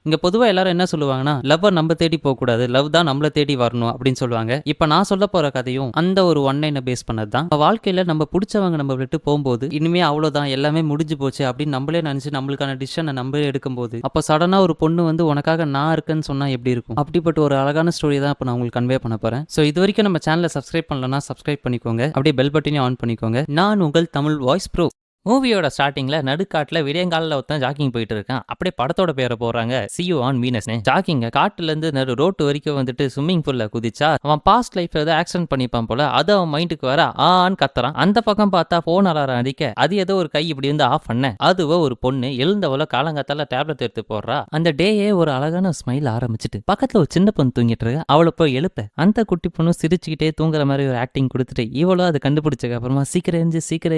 இங்க பொதுவா எல்லாரும் என்ன சொல்லுவாங்கன்னா, லவ்வ நம்ம தேடி போகக்கூடாது, லவ் தான் நம்மள தேடி வரணும் அப்படின்னு சொல்லுவாங்க. இப்ப நான் சொல்ல போற கதையும் அந்த ஒரு ஒன் லைனை பேஸ் பண்ணது தான். வாழ்க்கையில நம்ம பிடிச்சவங்க நம்ம விட்டு போகும்போது இனிமே அவ்வளவுதான், எல்லாமே முடிஞ்சு போச்சு அப்படின்னு நம்மளே நினைச்சு நம்மளுக்கான டிசிஷனை நம்மளே எடுக்கும்போது, அப்ப சடனா ஒரு பொண்ணு வந்து உனக்காக நான் இருக்கேன்னு சொன்னா எப்படி இருக்கும்? அப்படிப்பட்ட ஒரு அழகான ஸ்டோரி தான் இப்ப நான் உங்களுக்கு கன்வே பண்ண போறேன். சோ இது வரைக்கும் நம்ம சேனலை சப்ஸ்கிரைப் பண்ணலன்னா சப்ஸ்கிரைப் பண்ணிக்கோங்க, அப்படியே பெல் பட்டனையும் ஆன் பண்ணிக்கோங்க. நான் உங்கள் தமிழ் வாய்ஸ் ப்ரோ. மூவியோட ஸ்டார்டிங்ல நடுக்காட்டுல விடியங்காலில் ஒருத்தன் ஜாக்கிங் போயிட்டு இருக்கான். அப்படியே படத்தோட பேரை போறாங்க, See you on Venus. ஜாக்கிங்க காட்டுல இருந்து நடு ரோட்டு வரைக்கும் வந்துட்டு ஸ்விம்மிங் பூல்ல குதிச்சா அவன் பாஸ்ட் லைஃப்ல ஏதோ ஆக்சிடென்ட் பண்ணிப்பான் போல. அது அவன் மைண்டுக்கு வர ஆன்னு கத்துறான். அந்த பக்கம் பார்த்தா போன் அலாரம் அடிக்க அது ஏதோ ஒரு கை இப்படி வந்து ஆஃப் பண்ண அதுவோ ஒரு பொண்ணு எழுந்தவளோ காலங்காத்தால டேப்லெட் எடுத்து போடுறா. அந்த டேயே ஒரு அழகான ஸ்மைல் ஆரம்பிச்சுட்டு பக்கத்துல ஒரு சின்ன பொண்ணு தூங்கிட்டு இருக்கு. அவளை போய் எழுப்ப அந்த குட்டி பொண்ணு சிரிச்சுக்கிட்டே தூங்குற மாதிரி ஒரு ஆக்டிங் கொடுத்துட்டு இவளோ அதை கண்டுபிடிச்சதுக்கு அப்புறமா சீக்கிரம்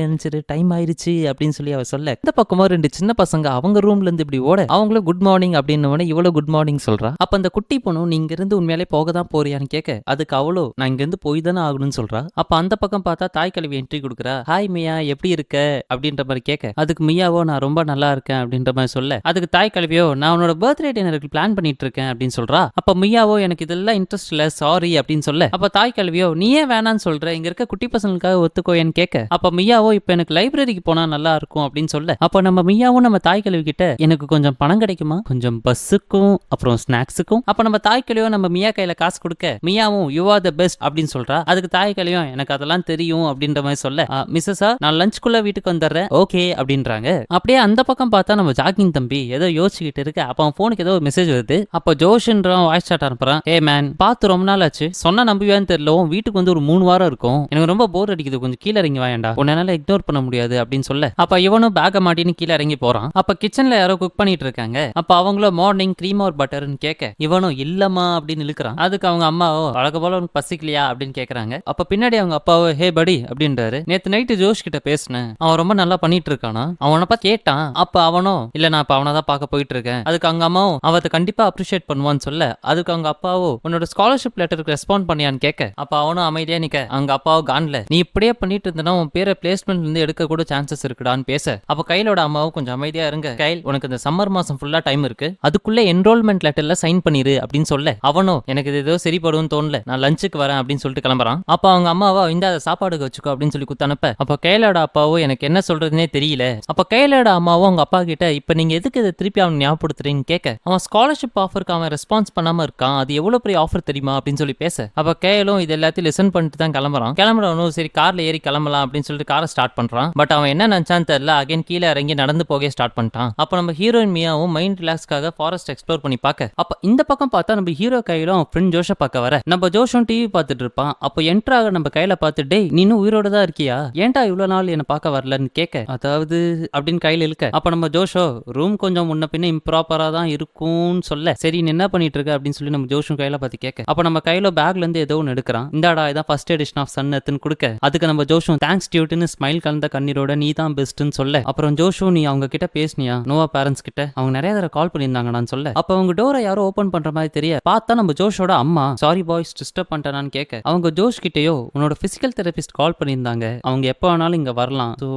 எழுந்துச்சு டைம் ஆயிருச்சு அப்படின்னு சொல்லி அவ சொல்ல, இந்த பக்கமா ரெண்டு சின்ன பசங்க அவங்க ரூம்ல இருந்து இப்படி ஓட அவங்களும் குட் மார்னிங் அப்படின்னு இவ்வளவு குட் மார்னிங் சொல்றா. அப்ப அந்த குட்டி பொண்ணு நீங்க இருந்து உண்மையிலே போக தான் போறியான்னு கேட்க அதுக்கு அவ்வளோ நான் இங்க இருந்து போய் தானே ஆகணும்னு சொல்றா. அப்ப அந்த பக்கம் பார்த்தா தாய் கல்வி என்ட்ரி கொடுக்குறா. ஹாய் மியா எப்படி இருக்க அப்படின்ற மாதிரி கேட்க அதுக்கு மியாவோ நான் ரொம்ப நல்லா இருக்கேன் அப்படின்ற மாதிரி சொல்ல, அதுக்கு தாய் கல்வியோ நான் உன்னோட பர்த்டே டின்னருக்கு பிளான் பண்ணிட்டு இருக்கேன் அப்படின்னு சொல்றா. அப்ப மியாவோ எனக்கு இதெல்லாம் இன்ட்ரெஸ்ட் இல்ல சாரி அப்படின்னு சொல்ல, அப்ப தாய் கல்வியோ நீ ஏன் வேணான்னு சொல்ற, இங்க இருக்க குட்டி பசங்களுக்காக ஒத்துக்கோயன்னு கேட்க அப்ப மியாவோ இப்ப எனக்கு லைப்ரரிக்கு போனா நல்லா இருக்கும் அப்படின்னு சொல்ல, அப்ப நம்ம மியாவும் நம்ம தாய் கல்வி கிட்ட எனக்கு கொஞ்சம் பணம் கிடைக்குமா, கொஞ்சம் பஸ்ஸுக்கும் அப்புறம் ஸ்நாக்ஸுக்கும். அப்ப நம்ம தாய் கல்வியோ நம்ம மியா கையில காசு கொடுக்க மியாவும் யூ ஆர் த பெஸ்ட் அப்படின்னு சொல்றா. அதுக்கு தாய் கல்வியும் எனக்கு அதெல்லாம் தெரியும் அப்படின்ற மாதிரி சொல்ல, மிஸ்ஸஸா நான் லஞ்சுக்குள்ள வீட்டுக்கு வந்துடுறேன் ஓகே அப்படின்றாங்க. அப்படியே அந்த பக்கம் பார்த்தா நம்ம ஜாக்கிங் தம்பி ஏதோ யோசிச்சுக்கிட்டு இருக்கு. அப்ப அவன் போனுக்கு ஏதோ ஒரு மெசேஜ் வருது. அப்ப ஜோஷ்ன்றவன் வாய்ஸ் சாட் அனுப்புறான். ஏ மேன் பார்த்து ரொம்ப நாள் ஆச்சு, சொன்னா நம்புவேன்னு தெரியல, வீட்டுக்கு வந்து ஒரு 3 வாரம் இருக்கும், எனக்கு ரொம்ப போர் அடிக்குது, கொஞ்சம் கீழே இறங்கி வாயண்டா, உன்னால இக்னோர் பண்ண முடியாது அப்படின்னு சொல்ல, அப்ப இவனும் பேக்க மாட்டின்னு கீழே இறங்கி போறான். அப்ப கிச்சன்ல யாரோ குக் பண்ணிட்டு இருக்காங்க. அப்ப அவங்களோ மார்னிங் க்ரீம் ஆர் பட்டர்னு கேட்க இவனும் இல்லம்மா அப்படின்னு இழுக்கிறான். அதுக்கு அவங்க அம்மாவோ அழக போல உனக்கு பசிக்கலையா அப்படின்னு கேக்குறாங்க. அப்ப பின்னாடி அவங்க அப்பாவோ ஹே படி அப்படின்றாரு, நேத்து நைட்டு ஜோஷ் கிட்ட பேசினேன், அவன் ரொம்ப நல்லா பண்ணிட்டு இருக்கானா, அவனை பார்த்து கேட்டான். அப்ப அவனோ இல்ல நான் இப்ப அவனை தான் பார்க்க போயிட்டு இருக்கேன். அதுக்கு அவங்க அம்மாவும் அவத்தை கண்டிப்பா அப்ரிஷியேட் பண்ணுவான்னு சொல்ல, அதுக்கு அவங்க அப்பாவோ உன்னோட ஸ்காலர்ஷிப் லெட்டருக்கு ரெஸ்பாண்ட் பண்ணியான்னு கேட்க அப்ப அவனும் அமைதியா நிக்க அவங்க அப்பாவோ கான்ல நீ இப்படியே பண்ணிட்டு இருந்தா உன் பேரை பிளேஸ்மெண்ட் இருந்து எடுக்க கூட சான்சஸ் இருக்குடான்னு பேச, அப்ப கையிலோட அம்மாவும் கொஞ்சம் அமைதியா இருங்க கைல், உனக்கு இந்த சம்மர் மாசம் ஃபுல்லா டைம் இருக்கு, அதுக்குள்ள என்ரோல்மெண்ட் லெட்டர்ல சைன் பண்ணிரு அப்படின்னு சொல்ல, அவனும் எனக்கு இது ஏதோ சரிப்படும்னு தோணல, நான் லஞ்சுக்கு வரேன் அப்படின்னு சொல்லிட்டு கிளம்புறான். அப்ப அவங்க அம்மாவோ இந்த சாப்பாடுக்கு வச்சுக்கோ அப்படின்னு சொல்லி குத்தனுப்ப அப்ப கையிலோட அப்பாவோ எனக்கு என்ன சொல்றதுனே தெரியல. அப்ப கையிலோட அம்மாவும் அவங்க அப்பா கிட்ட இப்ப நீங்க எதுக்கு இதை திருப்பி அவன் ஞாபகப்படுத்துறீன்னு கேட்க அவன் ஸ்காலர்ஷிப் ஆஃபருக்கு அவன் ரெஸ்பான்ஸ் பண்ணாம இருக்கான், அது எவ்வளவு பெரிய ஆஃபர் தெரியுமா அப்படின்னு சொல்லி பேச, அப்ப கையிலும் இது எல்லாத்தையும் லிசன் பண்ணிட்டு தான் கிளம்புறான். கிளம்புறவனும் சரி கார்ல ஏறி கிளம்பலாம் அப்படின்னு சொல்லிட்டு காரை ஸ்டார்ட் பண்றான். பட் அவன் என்ன நினைச்சான்னு தெரியல, அகைன் கீழே இறங்கி நடந்து போக ஸ்டார்ட் பண்ணிட்டான். அப்ப நம்ம ஹீரோயின் மியாவும் மைண்ட் ரிலாக்ஸ்க்காக ஃபாரஸ்ட் எக்ஸ்ப்ளோர் பண்ணி பார்க்க அப்ப இந்த பக்கம் பார்த்தா நம்ம ஹீரோ கையிலும் ஃப்ரெண்ட் ஜோஷ பார்க்க வர, நம்ம ஜோஷும் டிவி பார்த்துட்டு இருப்பான். அப்போ என்ட்ராக நம்ம கையில பார்த்து டேய் நீ இன்னும் உயிரோட தான் இருக்கியா, ஏன்டா இவ்வளவு நாள் என்ன பார்க்க வரலன்னு கேட்க அதாவது அப்படின்னு கையில இழுக்க, அப்ப நம்ம ஜோஷோ ரூம் கொஞ்சம் முன்ன பின்ன இம்ப்ராப்பரா தான் இருக்கும்னு சொல்ல, சரி நீ என்ன பண்ணிட்டு இருக்க அப்படின்னு சொல்லி நம்ம ஜோஷும் கையில பார்த்து கேட்க, அப்ப நம்ம கையில பேக்ல இருந்து ஏதோ ஒன்று எடுக்கிறான். இந்தாடா இதான் ஃபர்ஸ்ட் எடிஷன் ஆஃப் சன்னத்துன்னு கொடுக்க, அதுக்கு நம்ம ஜோஷும் தேங்க்ஸ் டியூட்னு ஸ்மைல் கலந்த கண்ணீரோட நீ தான் பெஸ்ட்னு சொல்ல, அப்புறம் ஜோஷும் நீ அவங்க கிட்ட பேசினியா நோவா பேரண்ட்ஸ் கிட்ட, அவங்க நிறைய தடவை கால் பண்ணியிருந்தாங்க நான் சொல்ல, அப்ப அவங்க டோரை யாரோ ஓபன் பண்ற மாதிரி தெரிய பார்த்தா நம்ம ஜோஷோட அம்மா சாரி பாய்ஸ் டிஸ்டர்ப் பண்ணிட்டானு கேட்க அவங்க ஜோஷ் கிட்டயோ உன்னோட பிசிக்கல் தெரபிஸ்ட் கால் பண்ணியிருந்தாங்க, அவங்க எப்போ வேணாலும் இங்க வரலாம், ஸோ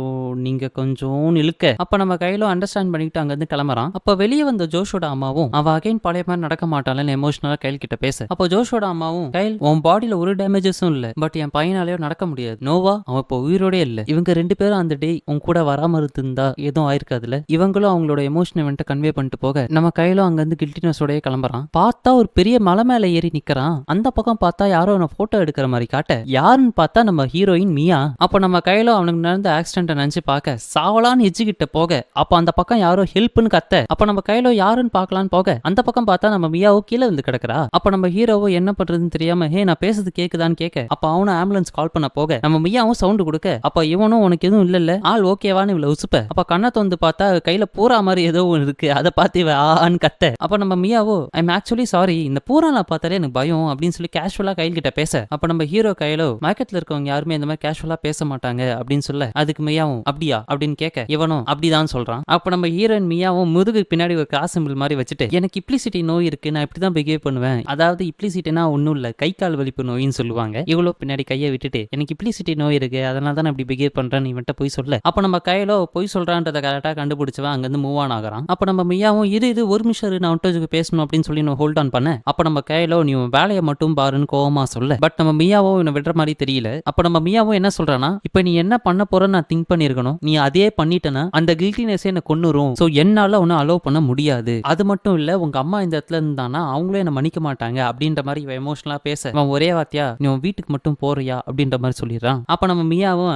நீங்க கொஞ்சம் இழுக்க, அப்ப நம்ம கையில அண்டர்ஸ்டாண்ட் பண்ணிட்டு அங்க இருந்து கிளம்புறான். அப்ப வெளியே வந்த ஜோஷோட அம்மாவும் அவ அகைன் பழைய மாதிரி நடக்க மாட்டாளன்னு எமோஷனலா கைல் கிட்ட பேச, அப்போ ஜோஷோட அம்மாவும் கைல் உன் பாடியில ஒரு டேமேஜஸும் இல்ல, பட் என் பையனாலேயோ நடக்க முடியாது, நோவா அவன் இப்போ உயிரோட இல்ல, இவங்க 2 பேரும் அந்த டே உன் கூட வராம இருந்தா எதுவும் ஆயிருக்காதுல, இவங்களும் அவங்களோட எமோஷனை வந்துட்டு கன்வே பண்ணிட்டு போக நம்ம கையில அங்க இருந்து கில்ட்டினஸோடய கிளம்புறான். பார்த்தா ஒரு பெரிய மலை மேல ஏறி நிக்கிறான். அந்த பக்கம் பார்த்தா யாரோ அவனை போட்டோ எடுக்கிற மாதிரி காட்ட யாருன்னு பார்த்தா நம்ம ஹீரோயின் மியா. அப்ப நம்ம கையில அவனுக்கு நடந்த ஆக்சிடென்ட் நினைச்சு பார்க்க சாவலான்னு எஜ்ஜுகிட்ட போக அப்ப அந்த பக்கம் யாரோ ஹெல்ப்னு கத்த, அப்ப நம்ம கையில யாருன்னு பார்க்கலான்னு போக அந்த பக்கம் பார்த்தா நம்ம மியாவோ கீழே வந்து கிடக்குறா. அப்ப நம்ம ஹீரோவோ என்ன பண்றதுன்னு தெரியாம ஹே நான் பேசுறது கேக்குதான்னு கேட்க அப்ப அவனும் ஆம்புலன்ஸ் கால் பண்ண போக நம்ம மியாவும் சவுண்ட் கொடுக்க அப்ப இவனும் உனக்கு எதுவும் இல்ல ஆள் ஓகேவான்னு இவ்வளவு உசுப்ப, அப்ப கண்ணை வந்து பார்த்தா கையில பூரா மாதிரி ஏதோ ஒன்று இருக்கு, அதை பார்த்து ஆன்னு கத்த, அப்ப நம்ம மியாவோ ஐம் ஆக்சுவலி சாரி இந்த பூரால பார்த்தாலே எனக்கு பயம் அப்படின்னு சொல்லி கேஷுவலா கையில் கிட்ட பேச, அப்ப நம்ம ஹீரோ கையிலோ மயக்கத்துல இருக்கவங்க யாருமே இந்த மாதிரி கேஷுவலா பேச மாட்டாங்க அப்படின்னு சொல்ல, அதுக்கு மியாவும் அப்படியா அப்படின்னு கேட்க இவனும் அப்படிதான் சொல்றான். அப்ப நம்ம ஹீரோயின் மியாவும் முதுகு பின்னாடி ஒரு கிராஸ் சிம்பிள் மாதிரி வச்சுட்டு எனக்கு இப்ளிசிட்டி நோய் இருக்கு, நான் இப்படிதான் பிஹேவ் பண்ணுவேன், அதாவது இப்ளிசிட்டினா ஒன்னும் இல்ல கை கால் வலிப்பு நோயின்னு சொல்லுவாங்க, இவ்வளவு பின்னாடி கையை விட்டுட்டு எனக்கு இப்ளிசிட்டி நோய் இருக்கு அதனால தான் இப்படி பிஹேவ் பண்றேன்னு இவன்ட்ட போய் சொல்ல, அப்ப நம்ம கையில பொய் சொல்றான்றத கரெக்டா கண்டுபிடிச்சவன் அங்கிருந்து மூவ் ஆன் ஆகுறான். அப்ப நம்ம மியாவும் இது ஒரு நிமிஷம் நான் வந்துட்டு பேசணும் அப்படின்னு சொல்லி நான் ஹோல்ட் ஆன் பண்ண. அப்ப நம்ம கையில நீ உன் வேலையை மட்டும் பாருன்னு கோவமா சொல்ல. பட் நம்ம மியாவோ இவனை விடுற மாதிரி தெரியல. அப்ப நம்ம மியாவும் என்ன சொல்றானா, இப்ப நீ என்ன பண்ண போறன்னு நான் திங்க் பண்ணிருக்கணும். நீ அதே பண்ணிட்டனா அந்த கில்ட்டினஸ் என்ன கொன்னுரும். சோ என்னால உன்னை அலோவ் பண்ண முடியாது. அது மட்டும் இல்ல உங்க அம்மா இந்த இடத்துல இருந்தானா அவங்களே என்ன மன்னிக்க மாட்டாங்க அப்படின்ற மாதிரி இவன் எமோஷனலா பேச அவன் ஒரே வார்த்தையா நீ உன் வீட்டுக்கு மட்டும் போறியா அப்படின்ற மாதிரி சொல்லிடுறான். அப்ப நம்ம மியாவும்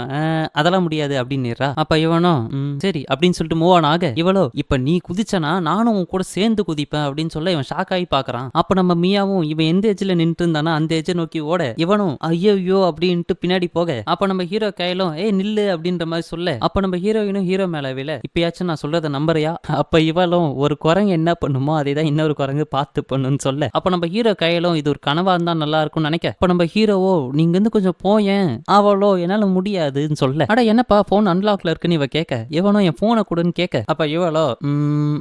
அதெல்லாம் முடியாது அப்படின்னுறா. அப்ப இவனும் சரி அப்படின்னு சொல்லிட்டு மூவ் ஆன் ஆக இவளோ இப்ப நீ குதிச்சனா நானும் உன் கூட சேர்ந்து குதிப்பேன் அப்படின்னு சொல்ல இவன் ஷாக் ஆகி பாக்குறான். அப்ப நம்ம மியாவும் இவன் எந்த எஜ்ல நின்று இருந்தானா அந்த எஜ்ஜ நோக்கி ஓட இவனும் ஐயோ அப்படின்ட்டு பின்னாடி போக அப்ப நம்ம ஹீரோ கையிலும் நில்லு அப்படின்ற மாதிரி சொல்ல அப்ப நம்ம ஹீரோயினும் ஹீரோ மேல விழ இப்பயாச்சும் நான் சொல்றத நம்புறியா. அப்ப இவளும் ஒரு குரங்கு என்ன பண்ணுமோ அதேதான் இன்னொரு குரங்கு பார்த்து பண்ணுன்னு சொல்ல அப்ப நம்ம ஹீரோ கையிலும் இது ஒரு கனவா இருந்தா நல்லா இருக்கும்னு நினைக்க அப்ப நம்ம ஹீரோவோ நீங்க வந்து கொஞ்சம் போயேன் அவளோ என்னால முடியாதுன்னு சொல்ல அட என்னப்பா போன் அன்லாக்ல இருக்குன்னு இவ கேட்க இவனும் என் போனை கொடுன்னு கேட்க அப்ப இவளோ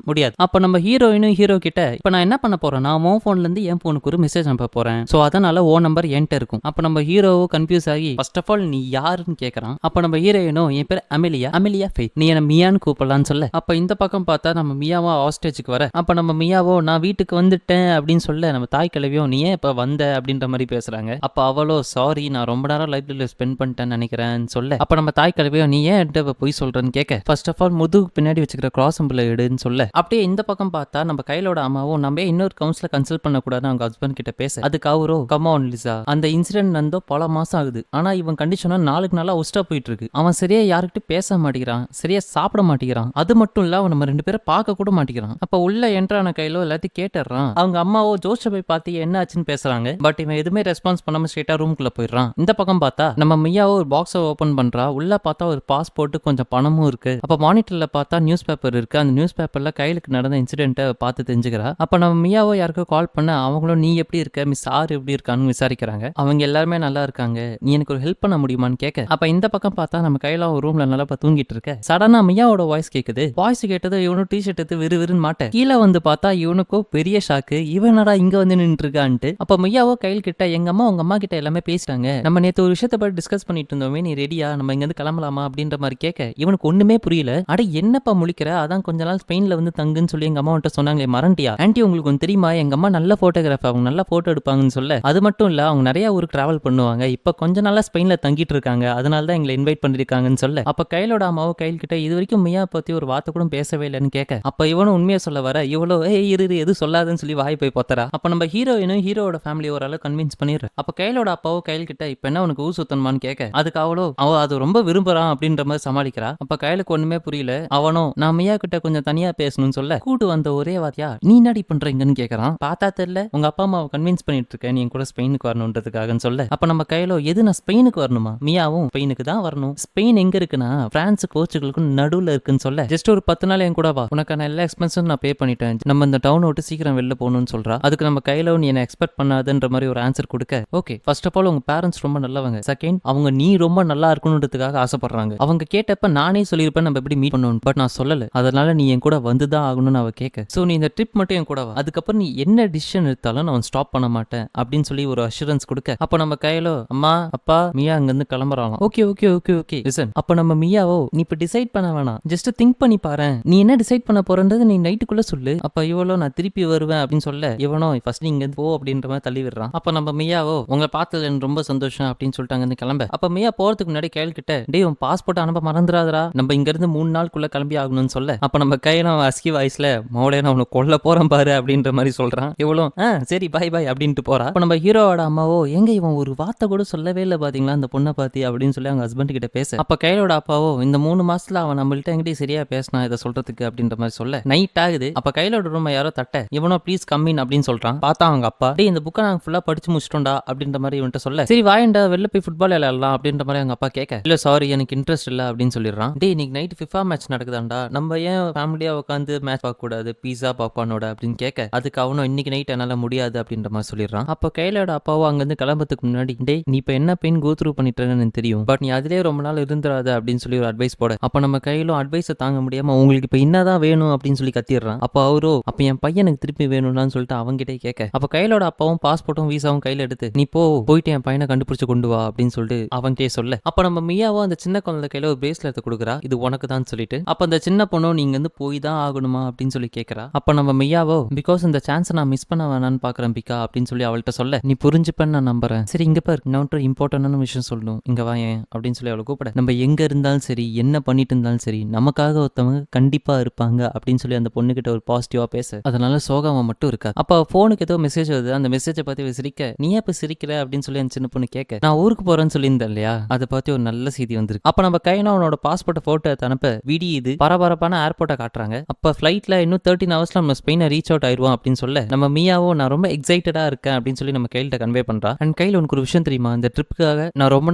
முடியாது. அப்ப நம்ம ஹீரோயினும் ஹீரோ கிட்ட இப்ப நான் என்ன பண்ண போறேன், நான் உன் போன்ல இருந்து என் போனுக்கு ஒரு மெசேஜ் அனுப்ப போறேன். சோ அதனால ஓ நம்பர் என்கிட்ட இருக்கும். அப்ப நம்ம ஹீரோவோ கன்ஃபியூஸ் ஆகி ஃபர்ஸ்ட் ஆஃப் ஆல் நீ யாருன்னு கேக்குறான். அப்ப நம்ம ஹீரோயினும் என் பேர் அமெலியா ஃபெய்த், நீ என்ன மியான்னு கூப்பிடலான்னு சொல்ல அப்ப இந்த பக்கம் பார்த்தா நம்ம மியாவோ ஹாஸ்டேஜுக்கு வர அப்ப நம்ம மியாவோ நான் வீட்டுக்கு வந்துட்டேன் அப்படின்னு சொல்ல நம்ம தாய் கிழவியோ நீ ஏன் இப்ப வந்த அப்படின்ற மாதிரி பேசுறாங்க. அப்ப அவளோ சாரி நான் ரொம்ப நேரம் லைப்ரரியில ஸ்பெண்ட் பண்ணிட்டேன்னு நினைக்கிறேன்னு சொல்ல அப்ப நம்ம தாய் கிழவியோ நீ ஏன் என்கிட்ட போய் சொல்றேன்னு கேட்க ஃபர்ஸ்ட் ஆஃப் ஆல் முதுகு பின்னாடி வச்சுக்கிற கிராஸ் சிம்பிள் எடுன்னு சொல்ல அப்படியே இந்த பக்கம் பார்த்தா நம்ம கையிலோட அம்மாவும் நம்ம இன்னொரு கவுன்சில கன்சல்ட் பண்ணக்கூடாதுன்னு அவங்க ஹஸ்பண்ட் கிட்ட பேச அதுக்கு அவரோ கம் ஆன் லிசா அந்த இன்சிடென்ட் நடந்தோ பல மாசம் ஆகுது, ஆனா இவன் கண்டிஷனா நாளுக்கு நாளா ஒஸ்டா போயிட்டு இருக்கு. அவன் சரியா யாருக்கிட்ட பேச மாட்டேங்கிறான், சரியா சாப்பிட மாட்டேங்கிறான், அது மட்டும் இல்ல அவன் நம்ம ரெண்டு பேரை பார்க்க கூட மாட்டேங்கிறான். அப்ப உள்ள என்ட்ரான கையில எல்லாத்தையும் கேட்டுறான். அவங்க அம்மாவோ ஜோஷ போய் பார்த்து என்ன ஆச்சுன்னு பேசுறாங்க. பட் இவன் எதுவுமே ரெஸ்பான்ஸ் பண்ணாம ஸ்ட்ரெயிட்டா ரூம்குள்ள போயிடுறான். இந்த பக்கம் பார்த்தா நம்ம மியாவோ ஒரு பாக்ஸை ஓபன் பண்றா. உள்ள பார்த்தா ஒரு பாஸ்போர்ட் கொஞ்சம் பணமும் இருக்கு. அப்ப மானிட்டர்ல பார்த்தா நியூஸ் பேப்பர் இருக்கு. அந்த நியூஸ் பேப்பர்ல கையிலுக்கு நடந்த இன்சிடென்ட்டை பார்த்து தெரிஞ்சுக்கிறா. அப்ப நம்ம மியாவோ யாருக்கோ கால் பண்ண அவங்களும் நீ எப்படி இருக்க, மிஸ் ஆர் எப்படி இருக்கான்னு விசாரிக்கிறாங்க. அவங்க எல்லாருமே நல்லா இருக்காங்க, நீ எனக்கு ஒரு ஹெல்ப் பண்ண முடியுமான்னு கேட்க அப்ப இந்த பக்கம் பார்த்தா நம்ம கையில ஒரு ரூம்ல நல்லா தூங்கிட்டு இருக்க. சடனா மியாவோட வாய்ஸ் கேக்குது. வாய்ஸ் கேட்டது இவனும் டிஷர்ட் எடுத்து விறுவிறுன்னு மாட்ட கீழே வந்து பார்த்தா இவனுக்கோ பெரிய ஷாக்கு, இவனடா இங்க வந்து நின்று இருக்கான்ட்டு. அப்ப மியாவோ கையில் கிட்ட எங்க அம்மா உங்க அம்மா கிட்ட எல்லாமே பேசிட்டாங்க, நம்ம நேத்து ஒரு விஷயத்தை பத்தி டிஸ்கஸ் பண்ணிட்டு இருந்தோமே, நீ ரெடியா நம்ம இங்க இருந்து கிளம்பலாமா அப்படின்ற மாதிரி கேட்க இவனுக்கு ஒண்ணுமே புரியல. அட என்னப்பா முழிக்கிற, அதான் கொஞ்ச நாள் ஸ்பெயின்ல வந்து தங்குன்னு சொல்லி எங்க அம்மா கிட்ட சொன்னாங்களே மறண்டியா ஆன்ட்டி, உங்களுக்கு ஒன்று தெரியுமா எங்க அம்மா நல்ல போட்டோகிராஃபர், அவங்க நல்லா போட்டோ எடுப்பாங்கன்னு சொல்ல அது மட்டும் இல்ல அவங்க நிறைய ஊருக்கு டிராவல் பண்ணுவாங்க, இப்ப கொஞ்ச நாளா ஸ்பெயின்ல தங்கிட்டு இருக்காங்க, அதனால தான் எங்களை இன்வைட் பண்ணிருக்காங்கன்னு சொல்ல அப்ப கையிலோட அம்மாவோ கையில் கிட்ட இது வரைக்கும் மியா பத்தி ஒரு வார்த்தை கூட பேசவே இல்லைன்னு கேட்க அப்ப இவனும் உண்மையை சொல்ல வர இவ்வளோ இரு எது சொல்லாதுன்னு சொல்லி வாய் போய் பொத்தரா. அப்ப நம்ம ஹீரோயினும் ஹீரோட ஃபேமிலி ஓரளவு கன்வின்ஸ் பண்ணிடுற. அப்ப கையிலோட அப்பாவோ கையில் கிட்ட இப்ப என்ன உனக்கு ஊர் சுத்தணுமான்னு கேட்க அதுக்கு அவ அது ரொம்ப விரும்புறான் அப்படின்ற மாதிரி சமாளிக்கிறா. அப்ப கையிலுக்கு ஒண்ணுமே புரியல. அவனும் நான் மியா கிட்ட கொஞ்சம் தனியா பேசணும்னு சொல்ல கூட்டு வந்த ஒரே வார்த்தையா நீ என்னடி பண்றீங்கன்னு கேட்கறான். பார்த்தா தெரியல உங்க அப்பா அம்மாவை கன்வின்ஸ் பண்ணிட்டு இருக்கேன் நீ கூட ஸ்பெயினுக்கு வரணுன்றதுக்காகன்னு சொல்ல அப்ப நம்ம கையில எது நான் ஸ்பெயினுக்கு வரணுமா, மியாவும் ஸ்பெயினுக்கு தான் வரணும், ஸ்பெயின் எங்க இருக்குன்னா பிரான்ஸ் போர்ச்சுகலுக்கும் நடுவுல இருக்குன்னு சொல்ல ஜஸ்ட் ஒரு 10 நாள் என் கூட வா, உனக்கான எல்லா எக்ஸ்பென்ஸும் நான் பே பண்ணிட்டேன், நம்ம இந்த டவுன் விட்டு சீக்கிரம் வெளில போகணும்னு சொல்றா. அதுக்கு நம்ம கையில நீ என்ன எக்ஸ்பெக்ட் பண்ணாதுன்ற மாதிரி ஒரு ஆன்சர் கொடுக்க ஓகே ஃபர்ஸ்ட் ஆஃப் ஆல் உங்க பேரண்ட்ஸ் ரொம்ப நல்லவங்க, செகண்ட் அவங்க நீ ரொம்ப நல்லா இருக்கணுன்றதுக்காக ஆசைப்படுறாங்க, அவங்க கேட்டப்ப நானே சொல்லியிருப்பேன் நம்ம எப்படி மீட் பண்ணணும், பட் நான் சொல்லல, அதனால நீ என் கூட வந்துதான் ஆகணும்னு அவ கேட்க சோ நீ இந்த ட்ரிப் மட்டும் என் கூட வா, அதுக்கப்புறம் நீ என்ன டிசிஷன் எடுத்தாலும் நான் ஸ்டாப் பண்ண மாட்டேன் அப்படின்னு சொல்லி ஒரு அஷூரன்ஸ் கொடுக்க அப்ப நம்ம கையில அம்மா அப்பா மியா அங்க இருந்து கிளம்புறாங்க. Okay okay okay okay listen, அப்ப நம்ம மியாவோ நீ இப்ப டிசைட் பண்ண வேணாம், ஜஸ்ட் திங்க் பண்ணி பாரு, நீ என்ன டிசைட் பண்ண போறன்றது நீ நைட்டுக்குள்ள சொல்லு, அப்ப இவளோ நான் திருப்பி வருவேன் அப்படின்னு சொல்ல இவனோ ஃபர்ஸ்ட் நீங்க போ அப்படின்ற மாதிரி தள்ளி விடுறான். அப்ப நம்ம மியாவோ உங்களை பார்த்தது எனக்கு ரொம்ப சந்தோஷம் அப்படின்னு சொல்லிட்டு அங்க இருந்து கிளம்ப அப்ப மியா போறதுக்கு முன்னாடி கையில் கிட்ட டேய் உன் பாஸ்போர்ட் அனுப்ப மறந்துடாதரா, நம்ம இங்க இருந்து 3 நாளுக்குள்ள கிளம்பி ஆகணும்னு சொல்ல அப்ப நம்ம கையில அஸ்கி வாய்ஸ்ல மோளே நான் உனக்கு கொல்ல போறேன் பாரு அப்படின்ற மாதிரி சொல்றான். இவளும் சரி பாய் பாய் அப்படின்ட்டு போறா. அப்ப நம்ம ஹீரோவோட அம்மாவோ எங்க இவன் ஒரு வார்த்தை கூட சொல்லவே இல்லை பாத்தீங்களா அந்த பொண்ணை பாத்தி அப்படின்னு சொல்லி அவங்க ஹஸ்பண்ட் கிட்ட பேச அப்ப கையிலோட அப்பாவோ இந்த 3 மாசத்துல அவன் நம்மள்ட்ட எங்கிட்ட சரியா பேசினா இதை சொல்றதுக்கு அப்படின்ற மாதிரி சொல்ல நைட் ஆகுது. அப்ப கையிலோட ரூம் யாரோ தட்ட இவனோ ப்ளீஸ் கம்மின் அப்படின்னு சொல்றான். பார்த்தா அவங்க அப்பா டேய் இந்த புக்கை நாங்க ஃபுல்லா படிச்சு முடிச்சிட்டோம்டா அப்படின்ற மாதிரி இவன்ட்ட சொல்ல சரி வாயண்டா வெளில போய் ஃபுட்பால் விளையாடலாம் அப்படின்ற மாதிரி அவங்க அப்பா கேட்க இல்ல சாரி எனக்கு இன்ட்ரெஸ்ட் இல்ல அப்படின்னு சொல்லிடுறான். டேய் இன்னைக்கு நைட் ஃபிஃபா மேட்ச் நடக்குதாண்டா, நம்ம ஏன் ஃபேமிலியா உட்காந்து மேட்ச் பார்க்க கூடாது, பீஸா பாப்பானோட அப்படின்னு கேட்க அதுக்கு அவனும் இன்னைக்கு நைட் என்னால முடியாது அப்படின்ற மாதிரி சொல்லிடுறான். அப்ப கையிலோட அப்பாவோ அங்கிருந்து கிளம்புறதுக்கு முன்னாடி டேய் நீ இப்ப என்ன பெயின் கோ த்ரூ பண்ணிட்டேன்னு எனக்கு தெரியும், பட் நீ அதிலே ரொம்ப நாள் இருந்துராத அப்படின்னு சொல்லி ஒரு அட்வைஸ் போட அப்ப நம்ம கையிலும் அட்வைஸை தாங்க முடியாம உங்களுக்கு இப்ப என்னதான் வேணும் அப்படின்னு சொல்லி கத்திடுறான். அப்ப அவரோ அப்ப என் பையனுக்கு திருப்பி வேணும்னு சொல்லிட்டு அவங்கிட்டே கேட்க அப்ப கையிலோட அப்பாவும் பாஸ்போர்ட்டும் வீசாவும் கையில எடுத்து நீ போயிட்டு என் பையனை கண்டுபிடிச்சு கொண்டு வா அப்படின்னு சொல்லிட்டு அவன்கிட்டே சொல்ல அப்ப நம்ம மியாவோ அந்த சின்ன குழந்தை கையில ஒரு பிரேஸ்லெட் கொடுக்குறா, இது உனக்கு தான் சொல்லிட்டு. அப்ப அந்த சின்ன பொண்ணு நீங்க வந்து போய் தான் ஆகணுமா அப்படின்னு சொல்லி கேட்கறா. அப்ப நம்ம மியாவோ பிகாஸ் இந்த சான்ஸ் நான் மிஸ் பண்ண வேணான்னு பாக்குறேன் பிகா அப்படின்னு சொல்லி அவள்கிட்ட சொல்ல, நீ புரிஞ்சுப்பேன்னு நான் நம்புறேன். சரி இங்க பாரு, இன்னொரு இம்பார்ட்டன்டான விஷயம் சொல்லணும், இங்க வா ஏன் அப்படின்னு சொல்லி அவளை கூப்பிட, நம்ம எங்க இருந்தாலும் சரி என்ன பண்ணிட்டு இருந்தாலும் சரி நமக்காக ஒருத்தவங்க கண்டிப்பா இருப்பாங்க அப்படின்னு சொல்லி அந்த பொண்ணு கிட்ட ஒரு பாசிட்டிவா பேச, அதனால சோகாம மட்டும் இருக்கா. அப்ப போனுக்கு ஏதோ மெசேஜ் வருது, அந்த மெசேஜை பார்த்து சிரிக்க, நீ இப்ப சிரிக்கிற அப்படின்னு சொல்லி அந்த சின்ன பொண்ணு கேட்க, நான் ஊருக்கு போறேன்னு சொல்லியிருந்தேன் இல்லையா, அதை பார்த்து ஒரு நல்ல செய்தி வந்திருக்கு. அப்ப நம்ம கையில அவனோட பாஸ்போர்ட் போட்டோ அனுப்ப விடியுது, பரபரப்பான ஏர்போர்ட்டை காட்டுறாங்க. அப்ப ஃபிளைட்ல இன்னும் 13 ஹவர்ஸ்ல நம்ம ஸ்பெயினை ரீச் அவுட் ஆயிடுவோம் அப்படின்னு சொல்ல, நம்ம மியாவோ நான் ரொம்ப எக்ஸைட்டடா இருக்கேன் அப்படின்னு சொல்லி நம்ம கையில கன்வே பண்றா. அண்ட் கையில உனக்கு ஒரு விஷயம் தெரியுமா, இந்த ட்ரிப்புக்காக நான் ரொம்ப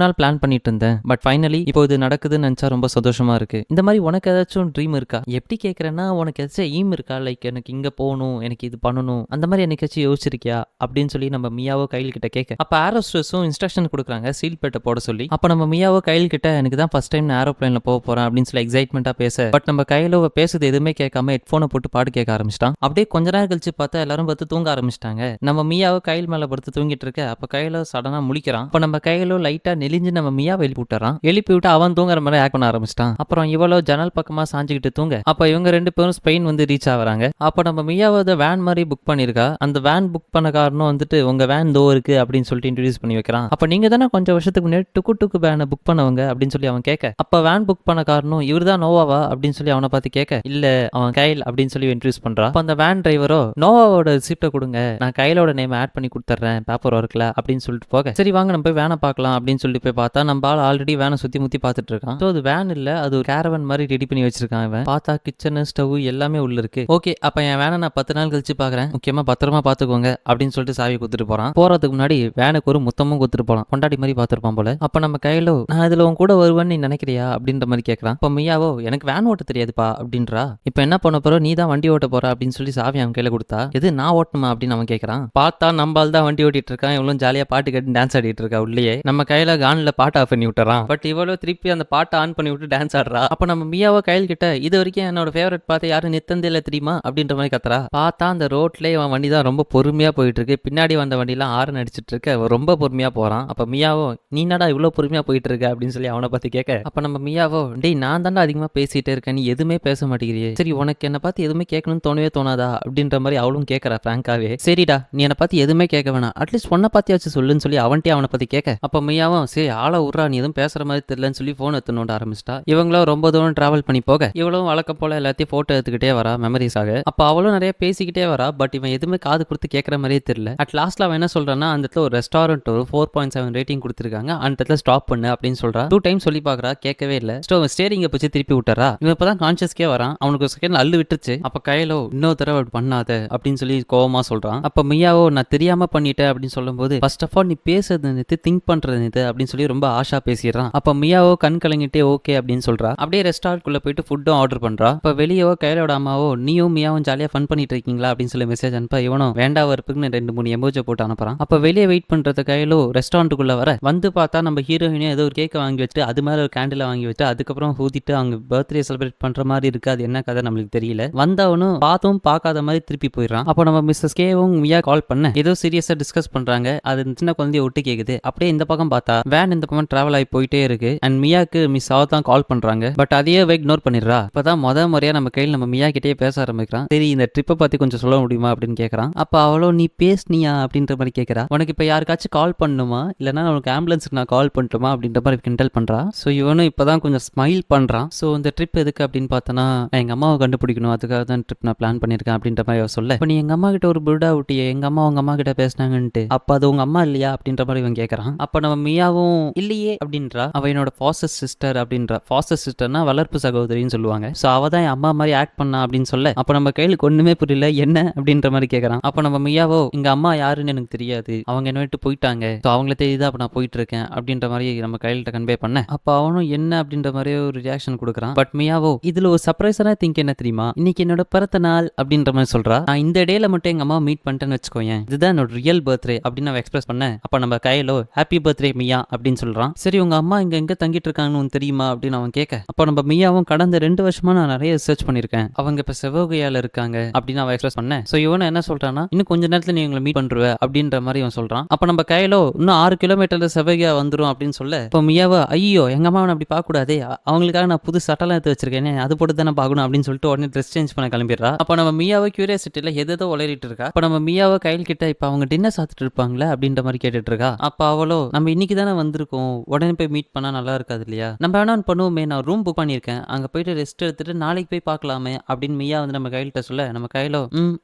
நாள் பிளான் பண்ணிட்டு இருந்தேன், பட் ஃபைனலி இப்போ இது நடக்குதுன்னு நினைச்சா ரொம்ப சந்தோஷமா இருக்கு. இந்த மாதிரி உனக்கு ஏதாச்சும் ட்ரீம் இருக்கா? எப்படி கேட்கறேன்னா, உனக்கு ஏதாச்சும் எய்ம் இருக்கா, லைக் எனக்கு இங்க போகணும், எனக்கு இது பண்ணணும், அந்த மாதிரி என்னைக்காச்சும் யோசிச்சிருக்கியா அப்படின்னு சொல்லி நம்ம மியாவோ கையில் கிட்ட கேட்க, அப்ப ஏரோஸ்ட்ரஸும் இன்ஸ்ட்ரக்ஷன் கொடுக்குறாங்க சீல் பெட்டை போட சொல்லி. அப்ப நம்ம மியாவோ கையில் கிட்ட எனக்கு தான் ஃபர்ஸ்ட் டைம் ஏரோப்ளைன்ல போக போறேன் அப்படின்னு சொல்லி எக்ஸைட்மெண்டா பேச, பட் நம்ம கையில பேசுறது எதுவுமே கேட்காம ஹெட்போனை போட்டு பாட்டு கேட்க ஆரம்பிச்சிட்டான். அப்படியே கொஞ்ச நேரம் கழிச்சு பார்த்தா எல்லாரும் பார்த்து தூங்க ஆரம்பிச்சிட்டாங்க. நம்ம மியாவோ கையில் மேல படுத்து தூங்கிட்டு இருக்க, அப்ப கையில சடனா முழிக்கிறான். அப்ப நம்ம கையில லைட்டா நெலிஞ்சு நம்ம மியாவை எழுப்பி விட்டுறான். எழுப்பி விட்டு அவன் தூங்குற மாதிரி ஆக்ட் பண்ண ஆரம்பிச்சிட்டான். அப்புறம் இவ்வளோ ஜன்னல் பக்கமா சாஞ்சுக்கிட்டு தூங்க, அப்ப இவங்க ரெண்டு பேரும் ஸ்பெயின் வந்து ரீச் ஆகுறாங்க. அப்ப நம்ம மியாவை வேன் மாதிரி புக் பண்ணிருக்கா. அந்த வேன் புக் பண்ண காரணம் வந்துட்டு உங்க வேன் தோ இருக்கு அப்படின்னு சொல்லிட்டு இன்ட்ரோடியூஸ் பண்ணி வைக்கிறான். அப்ப நீங்க தானே கொஞ்சம் வருஷத்துக்கு முன்னாடி டுக்கு வேனை புக் பண்ணவங்க அப்படின்னு சொல்லி அவன் கேட்க, அப்ப வேன் புக் பண்ண காரணம் இவர் தான் நோவாவா அப்படின்னு சொல்லி அவனை பார்த்து கேட்க, இல்ல அவன் கைல் அப்படின்னு சொல்லி இன்ட்ரோடியூஸ் பண்றான். அப்ப அந்த வேன் டிரைவரோ நோவாவோட ரிசிப்டை கொடுங்க, நான் கையிலோட நேம் ஆட் பண்ணி கொடுத்துறேன் பேப்பர் ஒர்க்ல அப்படின்னு சொல்லிட்டு போக, சரி வாங்க நம்ம போய் வேனை பார்க்கலாம் அப்படின்னு சொல்லிட்டு போய் பார்த்தா நம்ம ஆள் ஆல்ரெடி வேனை சுத்தி முத்தி பார்த்துட்டு இருக்கான். ஸோ அது வேன் இல்ல, அது ஒரு கேரவன் மாதிரி ரெடி பண்ணி வச்சிருக்கான். இவன் பார்த்தா கிச்சனு ஸ்டவ் எல்லாமே உள்ள இருக்கு. ஓகே அப்ப என் வேனை நான் 10 நாள் கழிச்சு பாக்குறேன், முக்கியமா பத்திரமா பாத்துக்கோங்க அப்படின்னு சொல்லிட்டு சாவி கொடுத்துட்டு போறான். போறதுக்கு முன்னாடி வேனுக்கு ஒரு முத்தமும் கொடுத்துட்டு போலாம், கொண்டாடி மாதிரி பார்த்திருப்பான் போல. அப்ப நம்ம கையில நான் இதுல உன் கூட வருவேன்னு நீ நினைக்கிறியா அப்படின்ற மாதிரி கேட்கறான். இப்ப மியாவோ எனக்கு வேன் ஓட்ட தெரியாதுப்பா அப்படின்றா. இப்ப என்ன பண்ண போறோம், நீ தான் வண்டி ஓட்ட போற அப்படின்னு சொல்லி சாவி அவன் கையில கொடுத்தா, எது நான் ஓட்டணுமா அப்படின்னு அவன் கேட்கறான். பார்த்தா நம்பால் தான் வண்டி ஓட்டிட்டு இருக்கான், இவ்வளவு ஜாலியா பாட்டு கேட்டு டான்ஸ் ஆடிட்டு இருக்கா உள்ளே. நம்ம கையில கான்ல பாட்டு ஆஃப் பண்ணி விட்டுறான். பட் இவ்வளவு திருப்பி அந்த பாட்டை ஆன் பண்ணி விட்டு டான்ஸ் ஆடுறா. அப்ப நம்ம மியாவோ கையில் கிட்ட இது வரைக்கும் என்னோட ஃபேவரட் பார்த்து யாரும் நித்தந்தில தெரியுமா அப்படின்ற மாதிரி கத்துறா. பார்த்தா அந்த ரோட்ல அவன் வண்டி தான் ரொம்ப பொறுமையா போயிட்டு இருக்கு. பின்னாடி வந்த வண்டிலாம் ஆரன் அடிச்சிட்டு இருக்க, ரொம்ப பொறுமையா போறான். அப்ப மியாவோ நீ என்னடா இவ்வளவு பொறுமையா போயிட்டு இருக்க அப்படின்னு சொல்லி அவனை பத்தி கேட்க, அப்ப நம்ம மியாவோ டேய் நான் தாண்டா அதிகமா பேசிட்டே இருக்கேன், நீ எதுவுமே பேச மாட்டேங்கிறியே, சரி உனக்கு என்ன பார்த்து எதுவுமே கேட்கணும்னு தோணவே தோணாதா அப்படின்ற மாதிரி அவளும் கேட்கறா பிராங்காவே. சரிடா நீ என்னை பார்த்து எதுவுமே கேட்க வேணாம், அட்லீஸ்ட் உன்னை பார்த்தியாச்சும் சொல்லுன்னு சொல்லி அவன்கிட்ட அவனை பத்தி கேட்க, அப்ப மியாவும் சரி ஆளை விட்றா நீ எதுவும் பேசுற மாதிரி தெரியலன்னு சொல்லி போன் எடுத்து நோண்ட ஆரம்பிச்சிட்டா. இவங்களும் ரொம்ப தூரம் டிராவல் பண்ணி போக இவளும் வழக்கம் போல எல்லாத்தையும் போட்டோ எடுத்துக்கிட்டே வரா மெமரிஸாக. அப்ப அவளும் நிறைய பேசிக்கிட்டே வரா. பட் இவன் எதுவுமே காது கொடுத்து கேட்கற மாதிரியே தெரியல. அட் லாஸ்ட்ல அவன் என்ன சொல்றான்னா, அந்த இடத்துல ஒரு ரெஸ்டாரண்ட் ஒரு 4.7 ரேட்டிங் கொடுத்துருக்காங்க, அந்த இடத்துல ஸ்டாப் பண்ணு அப்படின்னு சொல்றா. 2 டைம் சொல்லி பாக்குறா, கேட்கவே இல்ல. ஸ்டேரிங்க பிடிச்சி திருப்பி விட்டுறா. இவன் இப்பதான் கான்சியஸ்கே வரான். அவனுக்கு ஒரு செகண்ட் அள்ளு விட்டுருச்சு. அப்ப கையிலோ இன்னொரு தடவை பண்ணாத அப்படின்னு சொல்லி கோவமா சொல்றான். அப்ப மியாவோ நான் தெரியாம பண்ணிட்டேன் அப்படின்னு சொல்லும் போது, ஃபர்ஸ்ட் ஆஃப் ஆல் நீ பேசுறது நிறுத்து, திங்க் பண்றது நிறுத்து அப்படின்னு சொல்லி ரொம்ப ஆஷா பேசிடுறான். அப்ப மியாவோ கண் கலங்கிட்டே ஓகே அப்படின்னு சொல்றா. அப்படியே ரெஸ்டாரண்ட் குள்ள போயிட்டு ஃபுட்டும் ஆர்டர் பண்றா. இப்ப வெளியவோ கையிலோட அம்மாவோ நீயும் மியாவும் ஜாலியா ஃபன் பண்ணிட்டு இருக்கீங்களா அப்படின்னு சொல்லி மெசேஜ் அனுப்ப, இவனும் வேண்டா வரப்புக்குன்னு 2-3 எமோஜை போட்டு அனுப்புறான். அப்ப வெளியே வெயிட் பண்றது கையிலோ ரெஸ்டாரண்ட்டுக்குள்ள வர வந்து பார்த்தா நம்ம ஹீரோயினே ஏதோ ஒரு கேக்கை வாங்கி வச்சுட்டு அது மேல ஒரு கேண்டில் வாங்கி வச்சுட்டு அதுக்கப்புறம் ஊதிட்டு அவங்க பர்த்டே செலிப்ரேட் பண்ற மாதிரி இருக்கு. அது என்ன கதை நம்மளுக்கு தெரியல. வந்தவனும் பார்த்தும் பார்க்காத மாதிரி திருப்பி போயிடறான். அப்போ நம்ம மிஸ்ஸஸ் கேவும் மியா கால் பண்ண ஏதோ சீரியஸா டிஸ்கஸ் பண்றாங்க. அது சின்ன குழந்தைய ஒட்டு கேக்குது. அப்படியே இந்த பக்கம் பார்த்தா வேன் இந்த பக்கம் டிராவல் ஆகி போயிட்டே இருக்கு. அண்ட் மியாக்கு மிஸ் ஆவ தான் கால் பண்றாங்க. பட் அதையே இக்னோர் பண்ணிடுறா. இப்பதான் முறையா நம்ம கையில் நம்ம மியா கிட்டே பேச ஆரம்பிக்கிறான். சரி இந்த ட்ரிப்பை பத்தி கொஞ்சம் சொல்ல முடியுமா அப்படின்னு கேட்கறான். அப்ப அவளோ நீ பேசுனியா அப்படின்ற மாதிரி கேட்கறா. உனக்கு இப்ப யாருக்காச்சும் கால் பண்ணுமா இல்லைன்னா உனக்கு ஆம்புலன்ஸுக்கு நான் கால் பண்ணட்டுமா அப்படின்ற மாதிரி கிண்டல் பண்றா. ஸோ இவனும் இப்பதான் கொஞ்சம் ஸ்மைல் பண்றான். ஸோ இந்த ட்ரிப் எதுக்கு அப்படின்னு பார்த்தோன்னா எங்க அம்மாவை கண்டுபிடிக்கணும், அதுக்காக தான் ட்ரிப் நான் பிளான் பண்ணிருக்கேன் அப்படின்ற மாதிரி அவ சொல்ல, இப்போ நீ எங்க அம்மா கிட்ட ஒரு புல்டா ஊட்டியே எங்க அம்மா உங்க அம்மா கிட்ட பேசினாங்கன்ட்டு, அப்ப அது உங்க அம்மா இல்லையா அப்படின்ற மாதிரி இவன் கேட்கறான். அப்ப நம்ம மியாவும் இல்லையே அப்படின்றா. அவ என்னோட ஃபாஸ்டர் சிஸ்டர் அப்படின்றா. ஃபாஸ்டர் சிஸ்டர்னா வளர்ப்பு சகோதரின்னு சொல்லுவாங்க. ஸோ அவ தான் என் அம்மா மாதிரி ஆக்ட் பண்ணா அப்படின்னு சொல்ல, அப்ப நம்ம கையிலுக்கு ஒண்ணுமே புரியல என்ன அப்படின்ற மாதிரி கேட்கறான். அப்ப நம்ம மியாவோ எங்க அம்மா யாருன்னு எனக்கு தெரியாது, அவங்க என்ன விட்டு போயிட்டாங்க, ஸோ அவங்கள தெரியுது, அப்ப நான் போயிட்டு இருக்கேன் அப்படின்ற மாதிரி நம்ம கையில்கிட்ட கன்வே பண்ண, அப்ப அவனும் என்ன அப்படின்ற மாதிரி ஒரு ரியாக்ஷன் கொடுக்குறான். பட் மியாவோ இதுல ஒரு சர்ப்ரைஸான திங்க் என்ன தெரியுமா, இன்னைக்கு என்னோட பிறந்த நாள் அப்படின்ற மாதிரி சொல்றா. நான் இந்த டேல மட்டும் எங்க அம்மா மீட் பண்ணிட்டேன்னு வச்சுக்கோயேன், இதுதான் என்னோட ரியல் பர்த்டே அப்படின்னு நான் எக்ஸ்பிரஸ் பண்ண, அப்ப நம்ம கையிலோ ஹாப்பி பர்த்டே மியா அப்படின்னு சொல்றான். சரி உங்க அம்மா இங்க எங்க தங்கிட்டு இருக்காங்கன்னு தெரியுமா அப்படின்னு அவன் கேட்க, அப்ப நம்ம மியாவும் கடந்த 2 வருஷமா நான் நிறைய ரிசர்ச் பண்ணிருக்கேன், அவங்க இப்ப செவோகையால இருக்காங்க அப்படின்னு அவன் எக்ஸ்பிரஸ் பண்ண. சோ இவன் என்ன சொல்றான்னா, இன்னும் கொஞ்ச நேரத்துல நீ உங்களை மீட் பண்ற அப்படின்ற மாதிரி இவன் சொல்றான். அப்ப நம்ம கையிலோ இன்னும் 6 கிலோமீட்டர்ல செவோகையா வந்துரும் அப்படின்னு சொல்ல, இப்போ மியாவோ ஐயோ எங்க அம்மா அப்படி பார்க்க கூடாதே, அவங்களுக்காக நான் புது சட்டெல்லாம் எடுத்து வச்சிருக்கேனே, அது போட்டு தானே பார்க்கணும் அப்படின்னு சொல்லிட்டு உடனே ட்ரெஸ் சேஞ்ச் பண்ண கிளம்பிடுறா. அப்ப நம்ம மியாவை கியூரியாசிட்டியில எதோ உளறிட்டு இருக்கா. அப்ப நம்ம மியாவை கையில் கிட்ட இப்ப அவங்க டின்னர் சாப்பிட்டுட்டு இருப்பாங்களே அப்படின்ற மாதிரி கேட்டுட்டு இருக்கா. அப்ப அவளோ நம்ம இன்னைக்கு தானே வந்திருக்கோம், உடனே போய் மீட் பண்ணா நல்லா இருக்காது இல்லையா, நம்ம வேணா பண்ணுவோமே, நான் ரூம் புக் பண்ணியிருக்கேன், அங்க போயிட்டு ரெஸ்ட் எடுத்துட்டு நாளைக்கு போய் பார்க்கலாமே அப்படின்னு மியா வந்து நம்ம கையில்கிட்ட சொல்ல, நம்ம கையில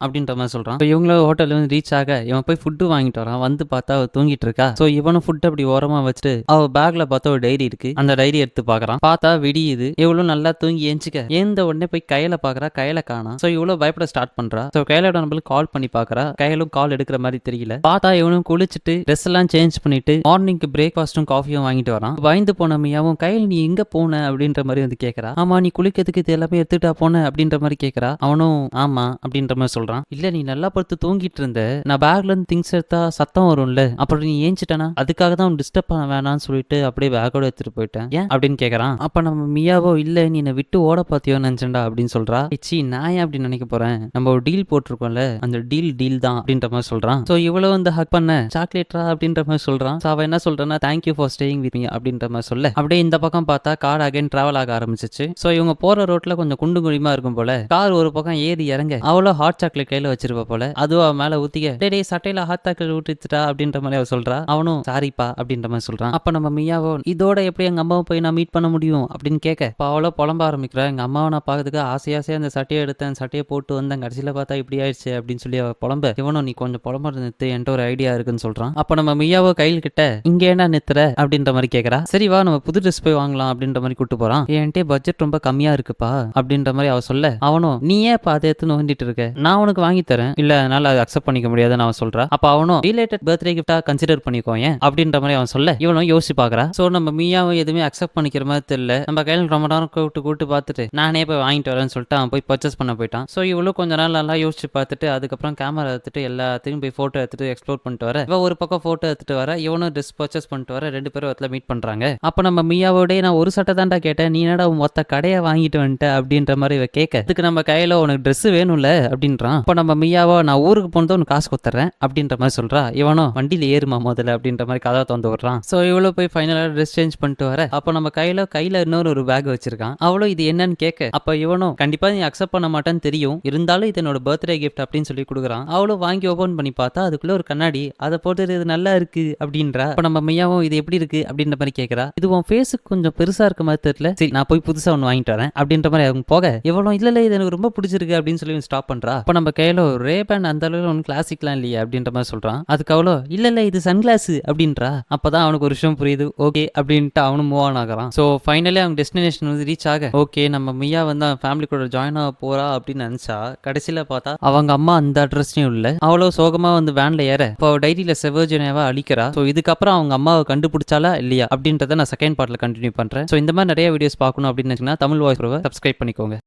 அப்படின்ற மாதிரி சொல்றான். இப்போ இவங்களும் ஹோட்டல் வந்து ரீச் ஆக இவன் போய் ஃபுட்டு வாங்கிட்டு வரான். வந்து பார்த்தா அவ தூங்கிட்டு இருக்கா. ஸோ இவனும் ஃபுட் அப்படி ஓரமா வச்சுட்டு அவ பேக்ல பார்த்தா ஒரு டைரி இருக்கு. அந்த டைரி எடுத்து பார்க்கறான். பார்த்தா விடியுது. இவளும் நல்லா தூங்கி ஏஞ்சிக்க ஏந்த உடனே போய் கையில பார்க்கறா. கையில காணோம். ஸோ இவ்வளவு பயப்பட ஸ்டார்ட் பண்றா. ஸோ கையிலோட நம்மளுக்கு கால் பண்ணி பார்க்கறா. கையிலும் கால் எடுக்கிற மாதிரி தெரியல. பார்த்தா இவனும் குளிச்சுட்டு ட்ரெஸ் எல்லாம் சேஞ்ச் பண்ணிட்டு மார்னிங்க்கு பிரேக்ஃபாஸ்ட்டும் காஃபியும் வாங்கிட்டு வரான். பயந்து போன மியாவும் கையில் நீ எங்க போன அப்படின்ற மாதிரி வந்து கேட்கறா. ஆமா நீ குளிக்கிறதுக்கு இது எல்லாமே எடுத்துட்டா போன அப்படின்ற மாதிரி கேட்கறா. அவனும் ஆமா அப்படின்ற மாதிரி சொல்றான். இல்ல நீ நல்லா படுத்து தூங்கிட்டு இருந்த, நான் பேக்ல இருந்து திங்ஸ் எடுத்தா சத்தம் வரும்ல, அப்புறம் நீ ஏஞ்சிட்டனா, அதுக்காக தான் டிஸ்டர்ப் பண்ண வேணாம்னு சொல்லிட்டு அப்படியே பேக்கோட எடுத்துட்டு போயிட்டேன் ஏன் அப்படின்னு கேட்கறான். அப்ப நம்ம மியாவோ இல்ல நீ என்னை விட்டு ஓட பாத்தியோ நினைச்சேன்டா அப்படின்னு சொல்றா. சி நான் ஏன் அப்படி நினைக்க போறேன், நம்ம ஒரு டீல் போட்டிருக்கோம்ல, அந்த டீல் தான் அப்படின்ற மாதிரி சொல்றான். சோ இவ்வளவு வந்து ஹக் பண்ண சாக்லேட்ரா அப்படின்ற மாதிரி சொல்றான். அவ என்ன சொல்றான்னா thank you for staying with me அப்படின்ற மாதிரி சொல்ல, அப்படியே இந்த பக்கம் பார்த்தா கார் அகைன் டிராவல் ஆக ஆரம்பிச்சிச்சு. சோ இவங்க போற ரோட்ல கொஞ்சம் குண்டு குழிமா இருக்கும் போல, கார் ஒரு பக்கம் ஏறி இறங்க அவ்வளோ ஹாட் சாக்லேட் கையில வச்சிருப்ப போல, அதுவும் அவன் மேல ஊத்திக்க டே சட்டையில ஹாட் சாக்லேட் ஊற்றிச்சுட்டா அப்படின்ற மாதிரி அவ சொல்றா. அவனும் சாரிப்பா அப்படின்ற மாதிரி சொல்றான். அப்ப நம்ம மியாவோ இதோட எப்படி எங்க அம்மாவை போய் நான் மீட் பண்ண முடியும் அப்படின்னு கேட்க, அவளோ புலம்ப ஆரம்பிக்கிறா. எங்க அம்மாவை நான் பார்க்கறதுக்கு ஆசையா அந்த சட்டையை எடுத்தேன், சட்டையை போட்டு வந்தேன், கடைசியில பார்த்தா இப்படி ஆயிடுச்சு அப்படின்னு சொல்லி அவ புலம்ப, இவனும் நீ கொஞ்சம் புலம்ப நிறுத்து, என்கிட்ட ஒரு ஐடியா இருக்குன்னு சொல்றான். அப்ப நம்ம மியாவோ கையில் கிட்ட இங்க என்ன நிறுத்துற அப்படின்ற மாதிரி கேட்கறா. சரி வா நம்ம புது ட்ரெஸ் போய் வாங்கலாம் அப்படின்ற மாதிரி கூட்டு போறான். என்கிட்ட பட்ஜெட் ரொம்ப கம்மியா இருக்குப்பா அப்படின்ற மாதிரி அவ சொல்ல, அவனும் நீ ஏன் அதை எடுத்து நோண்டிட்டு இருக்க, நான் உனக்கு வாங்கி தரேன், இல்ல அதனால அதை அக்செப்ட் பண்ணிக்க முடியாதுன்னு அவன் சொல்றா. அப்ப அவனும் ரிலேட்டட் பர்த்டே கிஃப்டா கன்சிடர் பண்ணிக்கோ ஏன் அப்படின்ற மாதிரி அவன் சொல்ல, இவனும் யோசிச்சு பாக்குறா. சோ நம்ம மியாவும் எதுவுமே அக்செப்ட் பண்ணிக்கிற மாதிரி தெரியல. நம்ம கையில் ரொம்ப நேரம் கூட்டு பார்த்துட்டு நானே போய் வாங்கிட்டு வரேன்னு சொல்லிட்டு அவன் போய் பர்ச்சேஸ் பண்ண போயிட்டான். சோ இவ்வளவு கொஞ்ச நாள் நல்லா யோசிச்சு பார்த்துட்டு அதுக்கப்புறம் கேமரா எடுத்துட்டு எல்லாத்தையும் போய் போட்டோ எடுத்துட்டு எக்ஸ்ப்ளோர் பண்ணிட்டு வர, இவ ஒரு பக்கம் போட்டோ எடுத்துட்டு வர, இவனும் ட்ரெஸ் பர்ச்சேஸ் பண்ணிட்டு வர, ரெண்டு பேரும் இடத்துல மீட் பண்றாங்க. அப்ப நம்ம மியாவோட நான் ஒரு சட்டை தாண்டா கேட்டேன், நீ என்னடா மொத்த கடையை வாங்கிட்டு வந்துட்ட அப்படின்ற மாதிரி இவ கேட்க, அதுக்கு நம்ம கையில உனக்கு ட்ரெஸ் வேணும்ல அப்படின்றான். அப்ப நம்ம மியாவோ நான் ஊருக்கு போனதும் உனக்கு காசு கொடுத்துறேன் அப்படின்ற மாதிரி சொல்றா. இவனும் வண்டியில ஏறுமா முதல்ல அப்படின்ற மாதிரி கதை தந்து விடுறான். சோ இவ்வளவு போய் ஃபைனலா ட்ரெஸ் சேஞ்ச் பண்ணிட்டு வர, அப்ப நம்ம கையில இன்னொரு ஒரு பேக் வச்சிருக்கான். அவளும் இது என்னன்னு கேட்க, அப்ப இவனும் கண்டிப்பா நீ அக்செப்ட் பண்ண மாட்டேன்னு தெரியும், இருந்தாலும் இது என்னோட பர்த்டே கிஃப்ட் அப்படின்னு சொல்லி கொடுக்குறான். அவளும் வாங்கி ஓபன் பண்ணி பார்த்தா அதுக்குள்ள ஒரு கண்ணாடி, அதை போட்டு இது நல்லா இருக்கு அப்படின்றா. அப்ப நம்ம மியாவும் இது எப்படி இருக்கு அப்படின்ற மாதிரி கேட்கறா. இது உன் ஃபேஸுக்கு கொஞ்சம் பெருசா இருக்க மாதிரி தெரியல, சரி நான் போய் புதுசா ஒன்று வாங்கிட்டு வரேன் அப்படின்ற மாதிரி அவங்க போக, இவளும் இல்ல இது எனக்கு ரொம்ப பிடிச்சிருக்கு அப்படின்னு சொல்லி ஸ்டாப் பண்றா. அப்ப நம்ம கையில ஒரு ரேபேண்ட் அந்த அளவுக்கு ஒன்று கிளாசிக்லாம் இல்லையா அப்படின்ற மாதிரி சொல்றான். அதுக்கு அவ்வளோ இல்ல இது சன்கிளாஸ் அப்படின்றா. அப்பதான் அவனுக்கு ஒரு விஷயம் புரியுது, ஓகே அப்படின்ட்டு அவனும் மூவ் ஆன் ஆகிறான். ஸோ ஃபைனலி அவங்க டெஸ்டினேஷன் வந்து ரீச் ஆக, ஓகே நம்ம மியா வந்து அவன் ஃபேமிலி கூட ஜாயின் ஆக போறா அப்படின்னு நினைச்சா, கடைசியில பார்த்தா அவங்க அம்மா அந்த அட்ரஸ்லயும் இல்ல. அவ்வளோ சோகமா வந்து வேன்ல ஏற, இப்போ டைரியில செவர்ஜினியாவை அழிக்கிறா. ஸோ இதுக்கப்புறம் அவங்க அம்மாவை கண்டுபிடிச்சாலா இல்லையா அப்படின்றத நான் செகண்ட் பார்ட்ல கண்டினியூ பண்றேன். ஸோ இந்த மாதிரி நிறைய வீடியோஸ் பார்க்கணும் அப்படின்னு நினைச்சீங்கன்னா தமிழ் வாய்ஸ் ப்ரோவை சப்ஸ்கிரைப் பண்ணிக்கோங்க.